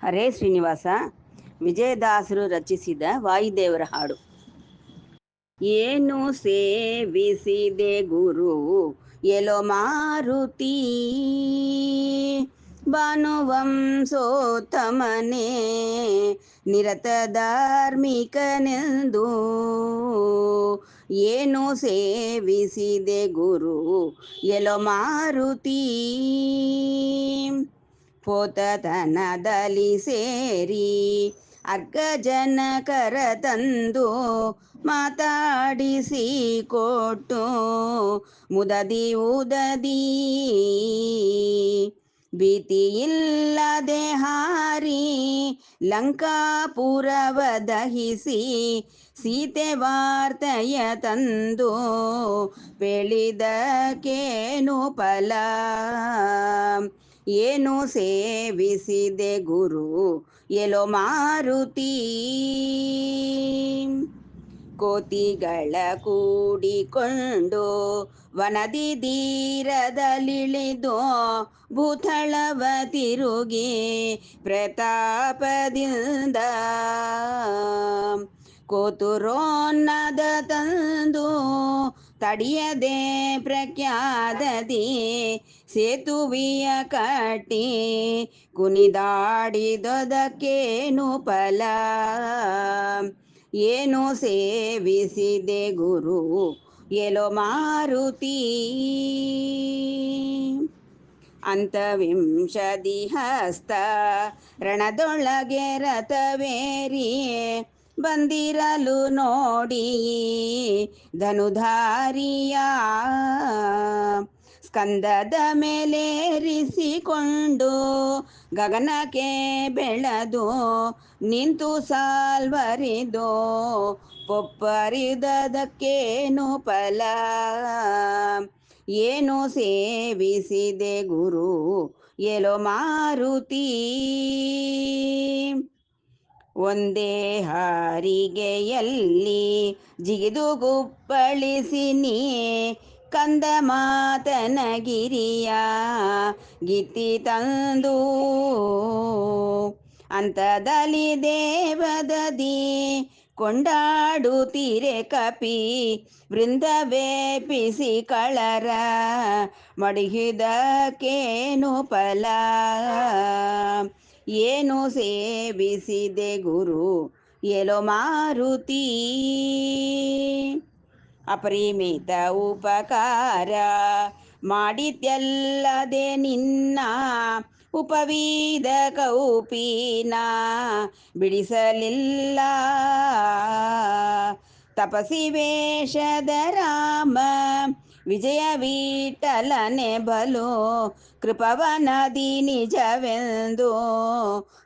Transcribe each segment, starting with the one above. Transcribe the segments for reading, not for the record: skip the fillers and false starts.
ಹರೇ ಶ್ರೀನಿವಾಸ. ವಿಜಯದಾಸರು ರಚಿಸಿದ ವಾಯುದೇವರ ಹಾಡು. ಏನು ಸೇವಿಸಿದೆ ಗುರು ಎಲೋ ಮಾರುತಿ, ಭಾನುವಂಶೋತ್ತಮನೇ ನಿರತ ಧಾರ್ಮಿಕನೆಂದು. ಏನು ಸೇವಿಸಿದೆ ಗುರು ಎಲೋ ಮಾರುತಿ, ಪೋತತನದಲ್ಲಿ ಸೇರಿ ಅರ್ಗಜನಕರ ತಂದು ಮಾತಾಡಿಸಿ ಕೊಟ್ಟು ಮುದದಿ ಉದದಿ ಭೀತಿಯಿಲ್ಲದೆ ಹಾರಿ ಲಂಕಾಪುರವ ದಹಿಸಿ ಸೀತೆ ವಾರ್ತೆಯ ತಂದು ಬೆಳಿದಕೇನು ಫಲ. ಏನು ಸೇವಿಸಿದೆ ಗುರು ಎಲೋ ಮಾರುತಿ, ಕೋತಿಗಳ ಕೂಡಿಕೊಂಡು ವನದಿ ಧೀರದಲ್ಲಿಳಿದು ಭೂತಳವ ತಿರುಗಿ ಪ್ರತಾಪದಿಂದ ಕೋತುರೋನ್ನದ ತಂದು ತಡಿಯದೆ ಪ್ರಖ್ಯಾದದಿ ಸೇತುವೆಯ ಕಟ್ಟಿ ಕುಣಿದಾಡಿದೊದಕ್ಕೇನು ಫಲ. ಏನು ಸೇವಿಸಿದೆ ಗುರು ಎಲೋ ಮಾರುತಿ, ಅಂತವಿಂಶದಿ ಹಸ್ತ ರಣದೊಳಗೆ ರಥವೇರಿ ಬಂದಿರಲು ನೋಡಿ ಧನುಧಾರಿಯ ಸ್ಕಂದದ ಮೇಲೇರಿಸಿಕೊಂಡು ಗಗನಕ್ಕೆ ಬೆಳೆದು ನಿಂತು ಸಾಲ್ವರಿದು ಪೊಪ್ಪರಿದದಕ್ಕೇನು ಫಲ. ಏನು ಸೇವಿಸಿದೆ ಗುರು ಎಲೋ ಮಾರುತಿ, ಒಂದೇ ಹಾರಿಗೆಯಲ್ಲಿ ಜಿಗಿದು ಗುಪ್ಪಳಿಸಿ ನೀ ಕಂದ ಮಾತನಗಿರಿಯ ಗೀತಿ ತಂದು ಅಂತದಲ್ಲಿ ದೇವದದಿ ಕೊಂಡಾಡುತ್ತೀರೆ ಕಪಿ ವೃಂದವೇಪಿಸಿ ಕಳರ ಮಡಿಹಿದಕ್ಕೇನು ಫಲ. ಏನು ಸೇವಿಸಿದೆ ಗುರು ಎಲೋ ಮಾರುತಿ, ಅಪರಿಮಿತ ಉಪಕಾರ ಮಾಡಿದ್ಯಲ್ಲದೆ ನಿನ್ನ ಉಪವೀದ ಕೌಪೀನ ಬಿಡಿಸಲಿಲ್ಲ. ತಪಸಿ ವೇಷದ ರಾಮ ವಿಜಯ ವಿಠಲನೆ ಬಲು ಕೃಪವನದಿ ನಿಜವೆಂದು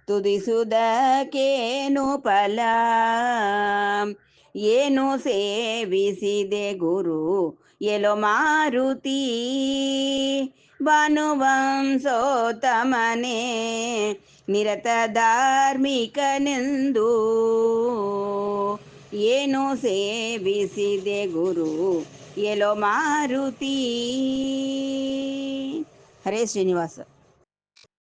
ತುದಿಸುವುದಕ್ಕೇನು ಫಲ. ಏನು ಸೇವಿಸಿದೆ ಗುರು ಎಲೋ ಮಾರುತಿ, ಭಾನುವಂಶೋತ್ತಮನೇ ನಿರತ ಧಾರ್ಮಿಕನೆಂದು. ಏನು ಸೇವಿಸಿದೆ ಗುರು ಎಲೋ ಮಾರುತಿ. ಹರೇ ಶ್ರೀನಿವಾಸ.